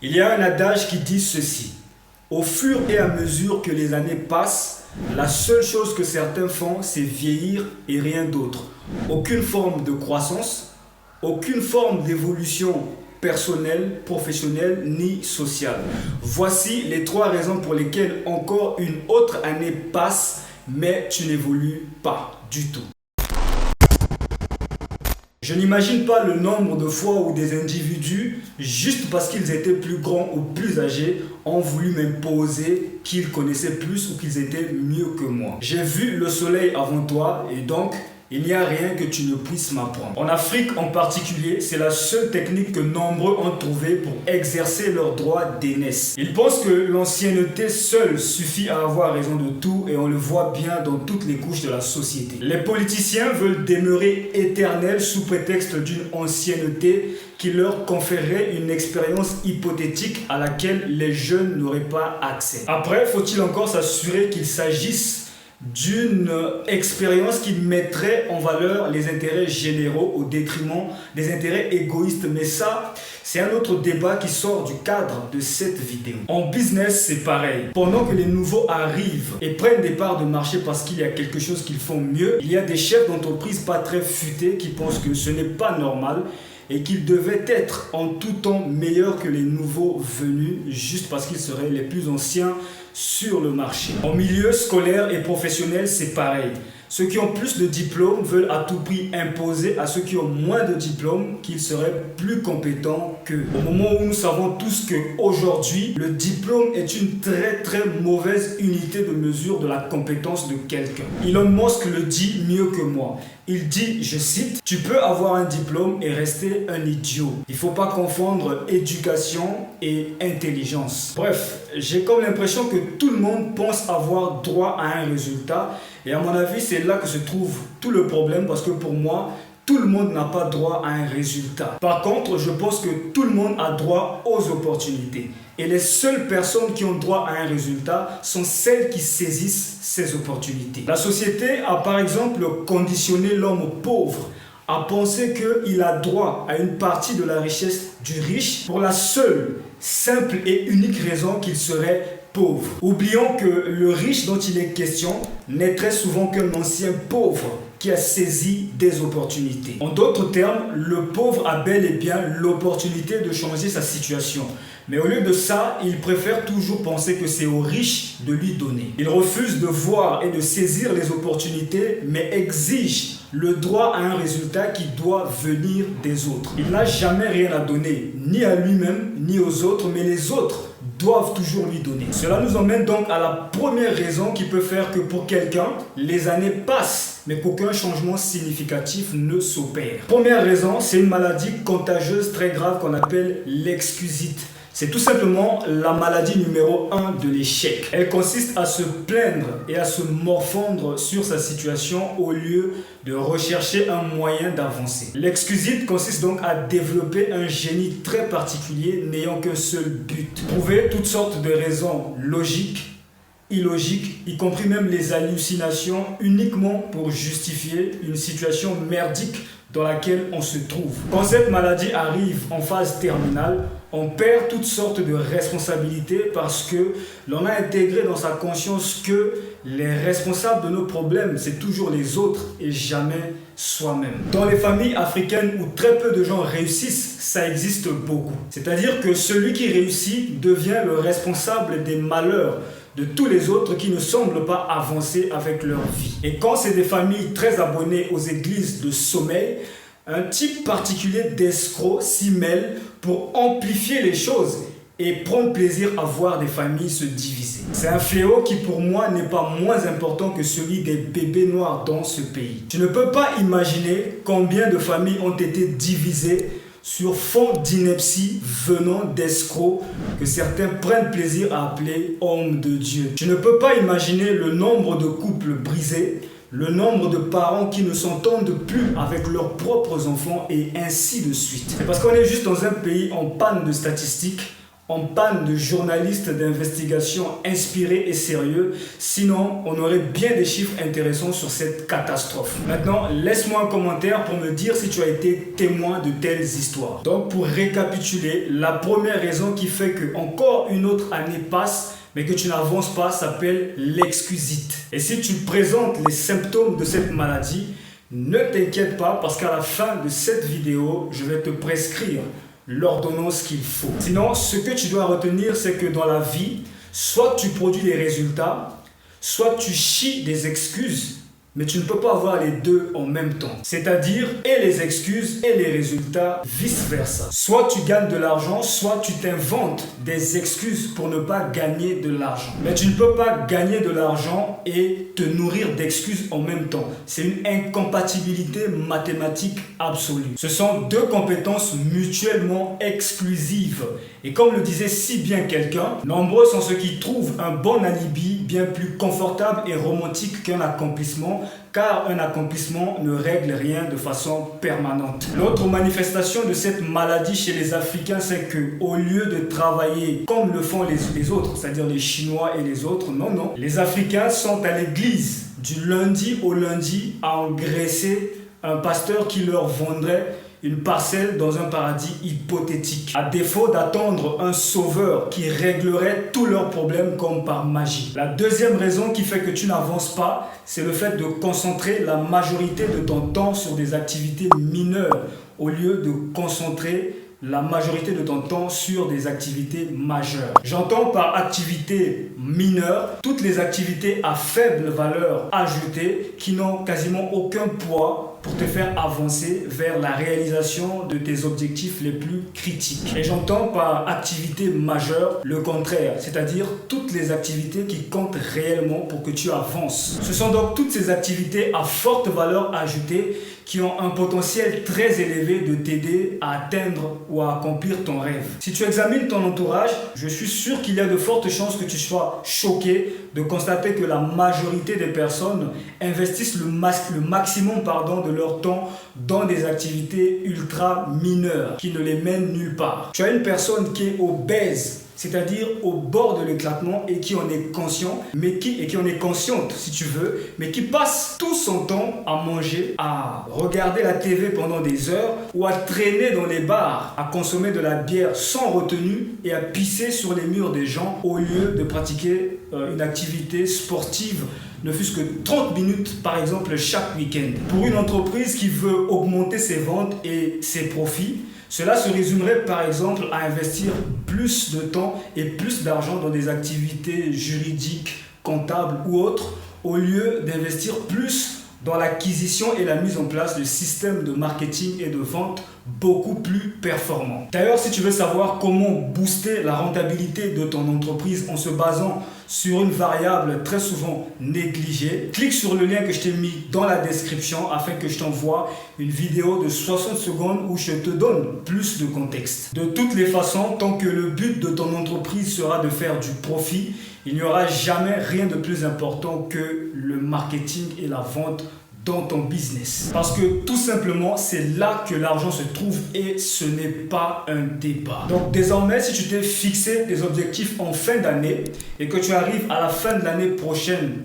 Il y a un adage qui dit ceci: au fur et à mesure que les années passent, la seule chose que certains font, c'est vieillir et rien d'autre. Aucune forme de croissance, aucune forme d'évolution personnelle, professionnelle ni sociale. Voici les 3 raisons pour lesquelles encore une autre année passe, mais tu n'évolues pas du tout. Je n'imagine pas le nombre de fois où des individus, juste parce qu'ils étaient plus grands ou plus âgés, ont voulu m'imposer qu'ils connaissaient plus ou qu'ils étaient mieux que moi. J'ai vu le soleil avant toi et donc il n'y a rien que tu ne puisses m'apprendre. En Afrique en particulier, c'est la seule technique que nombreux ont trouvée pour exercer leur droit d'aînesse. Ils pensent que l'ancienneté seule suffit à avoir raison de tout et on le voit bien dans toutes les couches de la société. Les politiciens veulent demeurer éternels sous prétexte d'une ancienneté qui leur conférerait une expérience hypothétique à laquelle les jeunes n'auraient pas accès. Après, faut-il encore s'assurer qu'il s'agisse d'une expérience qui mettrait en valeur les intérêts généraux au détriment des intérêts égoïstes. Mais ça, c'est un autre débat qui sort du cadre de cette vidéo. En business, c'est pareil. Pendant que les nouveaux arrivent et prennent des parts de marché parce qu'il y a quelque chose qu'ils font mieux, il y a des chefs d'entreprise pas très futés qui pensent que ce n'est pas normal et qu'ils devaient être en tout temps meilleurs que les nouveaux venus juste parce qu'ils seraient les plus anciens sur le marché. En milieu scolaire et professionnel, c'est pareil. Ceux qui ont plus de diplômes veulent à tout prix imposer à ceux qui ont moins de diplômes qu'ils seraient plus compétents qu'eux. Au moment où nous savons tous qu'aujourd'hui, le diplôme est une très mauvaise unité de mesure de la compétence de quelqu'un. Elon Musk le dit mieux que moi. Il dit, je cite, « Tu peux avoir un diplôme et rester un idiot. Il ne faut pas confondre éducation et intelligence. » Bref, j'ai comme l'impression que tout le monde pense avoir droit à un résultat. Et à mon avis, c'est là que se trouve tout le problème parce que pour moi, tout le monde n'a pas droit à un résultat. Par contre, je pense que tout le monde a droit aux opportunités. Et les seules personnes qui ont droit à un résultat sont celles qui saisissent ces opportunités. La société a par exemple conditionné l'homme pauvre à penser qu'il a droit à une partie de la richesse du riche pour la seule, simple et unique raison qu'il serait pauvre. Oublions que le riche dont il est question n'est très souvent qu'un ancien pauvre qui a saisi des opportunités. En d'autres termes, le pauvre a bel et bien l'opportunité de changer sa situation. Mais au lieu de ça, il préfère toujours penser que c'est aux riches de lui donner. Il refuse de voir et de saisir les opportunités, mais exige le droit à un résultat qui doit venir des autres. Il n'a jamais rien à donner, ni à lui-même, ni aux autres, mais les autres doivent toujours lui donner. Cela nous emmène donc à la première raison qui peut faire que pour quelqu'un, les années passent, mais qu'aucun changement significatif ne s'opère. Première raison, c'est une maladie contagieuse très grave qu'on appelle l'excusite. C'est tout simplement la maladie numéro 1 de l'échec. Elle consiste à se plaindre et à se morfondre sur sa situation au lieu de rechercher un moyen d'avancer. L'excusite consiste donc à développer un génie très particulier n'ayant qu'un seul but. Trouver toutes sortes de raisons logiques, illogiques, y compris même les hallucinations uniquement pour justifier une situation merdique dans laquelle on se trouve. Quand cette maladie arrive en phase terminale, on perd toutes sortes de responsabilités parce que l'on a intégré dans sa conscience que les responsables de nos problèmes, c'est toujours les autres et jamais soi-même. Dans les familles africaines où très peu de gens réussissent, ça existe beaucoup. C'est-à-dire que celui qui réussit devient le responsable des malheurs de tous les autres qui ne semblent pas avancer avec leur vie. Et quand c'est des familles très abonnées aux églises de sommeil, un type particulier d'escroc s'y mêle pour amplifier les choses et prendre plaisir à voir des familles se diviser. C'est un fléau qui pour moi n'est pas moins important que celui des bébés noirs dans ce pays. Tu ne peux pas imaginer combien de familles ont été divisées sur fond d'ineptie venant d'escrocs que certains prennent plaisir à appeler hommes de Dieu. Tu ne peux pas imaginer le nombre de couples brisés, le nombre de parents qui ne s'entendent plus avec leurs propres enfants et ainsi de suite. C'est parce qu'on est juste dans un pays en panne de statistiques, en panne de journalistes d'investigation inspirés et sérieux, sinon on aurait bien des chiffres intéressants sur cette catastrophe. Maintenant, laisse-moi un commentaire pour me dire si tu as été témoin de telles histoires. Donc pour récapituler, la première raison qui fait que encore une autre année passe mais que tu n'avances pas s'appelle l'excusite. Et si tu présentes les symptômes de cette maladie, ne t'inquiète pas parce qu'à la fin de cette vidéo, je vais te prescrire l'ordonnance qu'il faut. Sinon, ce que tu dois retenir, c'est que dans la vie, soit tu produis des résultats, soit tu chies des excuses, mais tu ne peux pas avoir les deux en même temps. C'est-à-dire, et les excuses et les résultats, vice-versa. Soit tu gagnes de l'argent, soit tu t'inventes des excuses pour ne pas gagner de l'argent. Mais tu ne peux pas gagner de l'argent et te nourrir d'excuses en même temps. C'est une incompatibilité mathématique absolue. Ce sont deux compétences mutuellement exclusives. Et comme le disait si bien quelqu'un, nombreux sont ceux qui trouvent un bon alibi bien plus confortable et romantique qu'un accomplissement, car un accomplissement ne règle rien de façon permanente. L'autre manifestation de cette maladie chez les Africains, c'est que au lieu de travailler comme le font les autres, c'est-à-dire les Chinois et les autres, non. Les Africains sont à l'église du lundi au lundi à engraisser un pasteur qui leur vendrait une parcelle dans un paradis hypothétique, à défaut d'attendre un sauveur qui réglerait tous leurs problèmes comme par magie. La deuxième raison qui fait que tu n'avances pas, c'est le fait de concentrer la majorité de ton temps sur des activités mineures au lieu de concentrer la majorité de ton temps sur des activités majeures. J'entends par activités mineures toutes les activités à faible valeur ajoutée qui n'ont quasiment aucun poids pour te faire avancer vers la réalisation de tes objectifs les plus critiques. Et j'entends par activité majeure le contraire, c'est-à-dire toutes les activités qui comptent réellement pour que tu avances. Ce sont donc toutes ces activités à forte valeur ajoutée qui ont un potentiel très élevé de t'aider à atteindre ou à accomplir ton rêve. Si tu examines ton entourage, je suis sûr qu'il y a de fortes chances que tu sois choqué de constater que la majorité des personnes investissent le maximum de leur temps dans des activités ultra mineures qui ne les mènent nulle part. Tu as une personne qui est obèse, c'est-à-dire au bord de l'éclatement et qui en est conscient, et qui en est consciente si tu veux, mais qui passe tout son temps à manger, à regarder la TV pendant des heures ou à traîner dans les bars, à consommer de la bière sans retenue et à pisser sur les murs des gens au lieu de pratiquer une activité sportive, ne fût-ce que 30 minutes par exemple chaque week-end. Pour une entreprise qui veut augmenter ses ventes et ses profits, cela se résumerait par exemple à investir plus de temps et plus d'argent dans des activités juridiques, comptables ou autres, au lieu d'investir plus dans l'acquisition et la mise en place de systèmes de marketing et de vente beaucoup plus performants. D'ailleurs, si tu veux savoir comment booster la rentabilité de ton entreprise en se basant sur une variable très souvent négligée, clique sur le lien que je t'ai mis dans la description afin que je t'envoie une vidéo de 60 secondes où je te donne plus de contexte. De toutes les façons, tant que le but de ton entreprise sera de faire du profit, il n'y aura jamais rien de plus important que le marketing et la vente dans ton business. Parce que tout simplement, c'est là que l'argent se trouve et ce n'est pas un débat. Donc désormais, si tu t'es fixé des objectifs en fin d'année et que tu arrives à la fin de l'année prochaine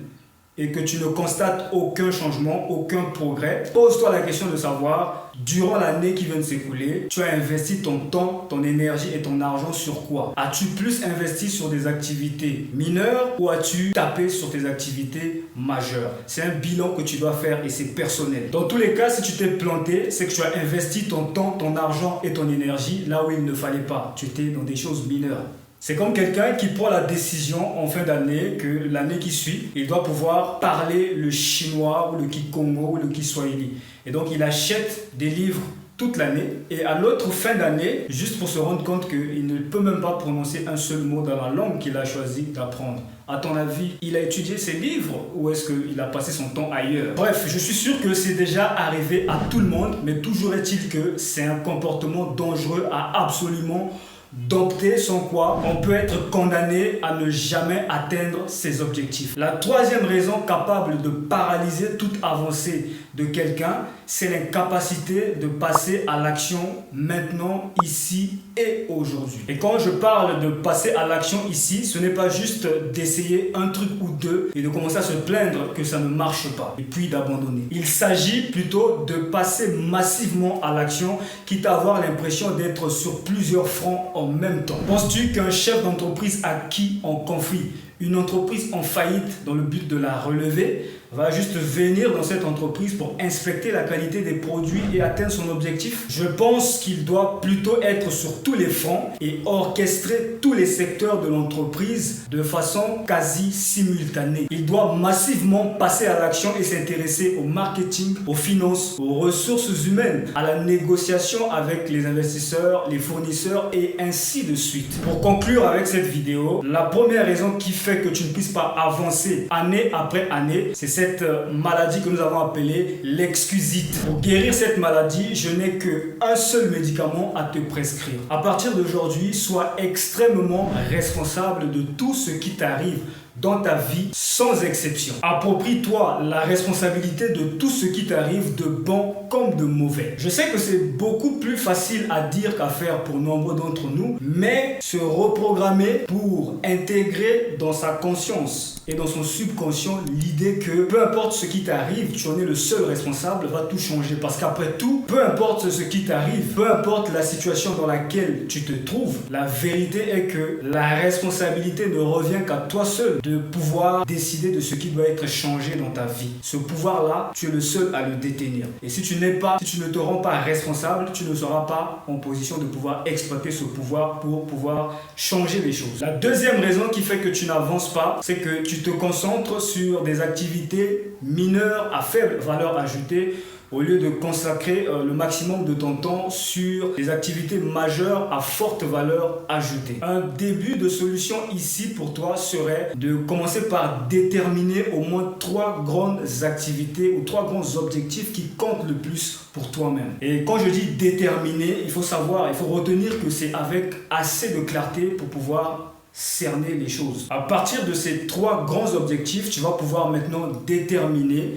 et que tu ne constates aucun changement, aucun progrès, pose-toi la question de savoir, durant l'année qui vient de s'écouler, tu as investi ton temps, ton énergie et ton argent sur quoi? As-tu plus investi sur des activités mineures ou as-tu tapé sur tes activités majeures? C'est un bilan que tu dois faire et c'est personnel. Dans tous les cas, si tu t'es planté, c'est que tu as investi ton temps, ton argent et ton énergie là où il ne fallait pas. Tu étais dans des choses mineures. C'est comme quelqu'un qui prend la décision en fin d'année que l'année qui suit, il doit pouvoir parler le chinois ou le kikongo ou le kiswahili. Et donc il achète des livres toute l'année et à l'autre fin d'année, juste pour se rendre compte qu'il ne peut même pas prononcer un seul mot dans la langue qu'il a choisi d'apprendre. À ton avis, il a étudié ses livres ou est-ce qu'il a passé son temps ailleurs? Bref, je suis sûr que c'est déjà arrivé à tout le monde, mais toujours est-il que c'est un comportement dangereux à absolument dompter, sans quoi on peut être condamné à ne jamais atteindre ses objectifs. La troisième raison capable de paralyser toute avancée de quelqu'un, c'est l'incapacité de passer à l'action maintenant, ici et aujourd'hui. Et quand je parle de passer à l'action ici, ce n'est pas juste d'essayer un truc ou deux et de commencer à se plaindre que ça ne marche pas et puis d'abandonner. Il s'agit plutôt de passer massivement à l'action, quitte à avoir l'impression d'être sur plusieurs fronts en même temps. Penses-tu qu'un chef d'entreprise acquis en conflit, une entreprise en faillite dans le but de la relever, va juste venir dans cette entreprise pour inspecter la qualité des produits et atteindre son objectif? Je pense qu'il doit plutôt être sur tous les fronts et orchestrer tous les secteurs de l'entreprise de façon quasi simultanée. Il doit massivement passer à l'action et s'intéresser au marketing, aux finances, aux ressources humaines, à la négociation avec les investisseurs, les fournisseurs et ainsi de suite. Pour conclure avec cette vidéo, la première raison qui fait que tu ne puisses pas avancer année après année, c'est cette maladie que nous avons appelée l'excusite. Pour guérir cette maladie, je n'ai qu'un seul médicament à te prescrire. À partir d'aujourd'hui, sois extrêmement responsable de tout ce qui t'arrive dans ta vie, sans exception. Approprie-toi la responsabilité de tout ce qui t'arrive, de bon comme de mauvais. Je sais que c'est beaucoup plus facile à dire qu'à faire pour nombre d'entre nous, mais se reprogrammer pour intégrer dans sa conscience et dans son subconscient l'idée que peu importe ce qui t'arrive, tu en es le seul responsable, va tout changer. Parce qu'après tout, peu importe ce qui t'arrive, peu importe la situation dans laquelle tu te trouves, la vérité est que la responsabilité ne revient qu'à toi seul de pouvoir décider de ce qui doit être changé dans ta vie. Ce pouvoir-là, tu es le seul à le détenir. Et si tu ne te rends pas responsable, tu ne seras pas en position de pouvoir exploiter ce pouvoir pour pouvoir changer les choses. La deuxième raison qui fait que tu n'avances pas, c'est que tu te concentres sur des activités mineures à faible valeur ajoutée au lieu de consacrer le maximum de ton temps sur des activités majeures à forte valeur ajoutée. Un début de solution ici pour toi serait de commencer par déterminer au moins 3 grandes activités ou 3 grands objectifs qui comptent le plus pour toi-même. Et quand je dis déterminer, il faut retenir que c'est avec assez de clarté pour pouvoir cerner les choses. À partir de ces 3 grands objectifs, tu vas pouvoir maintenant déterminer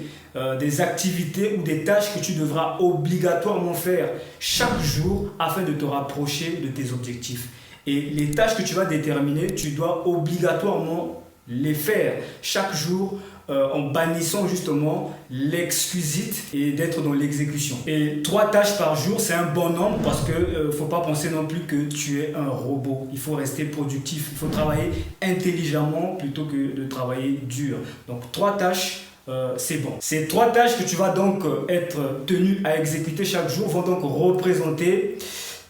des activités ou des tâches que tu devras obligatoirement faire chaque jour afin de te rapprocher de tes objectifs. Et les tâches que tu vas déterminer, tu dois obligatoirement les faire chaque jour en bannissant justement l'excusite et d'être dans l'exécution. Et 3 tâches par jour, c'est un bon nombre parce que faut pas penser non plus que tu es un robot. Il faut rester productif, il faut travailler intelligemment plutôt que de travailler dur. Donc 3 tâches, c'est bon. Ces 3 tâches que tu vas donc être tenu à exécuter chaque jour vont donc représenter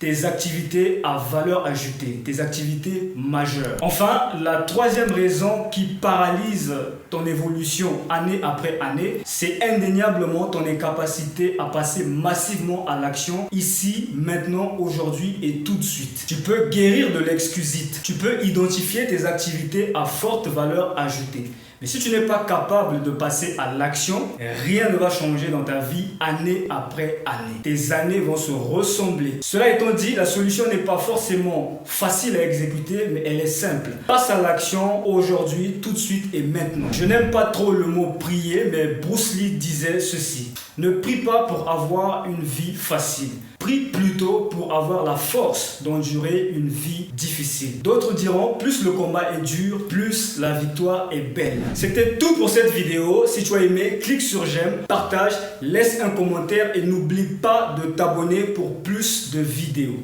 tes activités à valeur ajoutée, tes activités majeures. Enfin, la 3e raison qui paralyse ton évolution année après année, c'est indéniablement ton incapacité à passer massivement à l'action ici, maintenant, aujourd'hui et tout de suite. Tu peux guérir de l'excusite, tu peux identifier tes activités à forte valeur ajoutée. Mais si tu n'es pas capable de passer à l'action, rien ne va changer dans ta vie année après année. Tes années vont se ressembler. Cela étant dit, la solution n'est pas forcément facile à exécuter, mais elle est simple. Passe à l'action aujourd'hui, tout de suite et maintenant. Je n'aime pas trop le mot prier, mais Bruce Lee disait ceci. Ne prie pas pour avoir une vie facile. Prie plutôt pour avoir la force d'endurer une vie difficile. D'autres diront, plus le combat est dur, plus la victoire est belle. C'était tout pour cette vidéo. Si tu as aimé, clique sur j'aime, partage, laisse un commentaire et n'oublie pas de t'abonner pour plus de vidéos.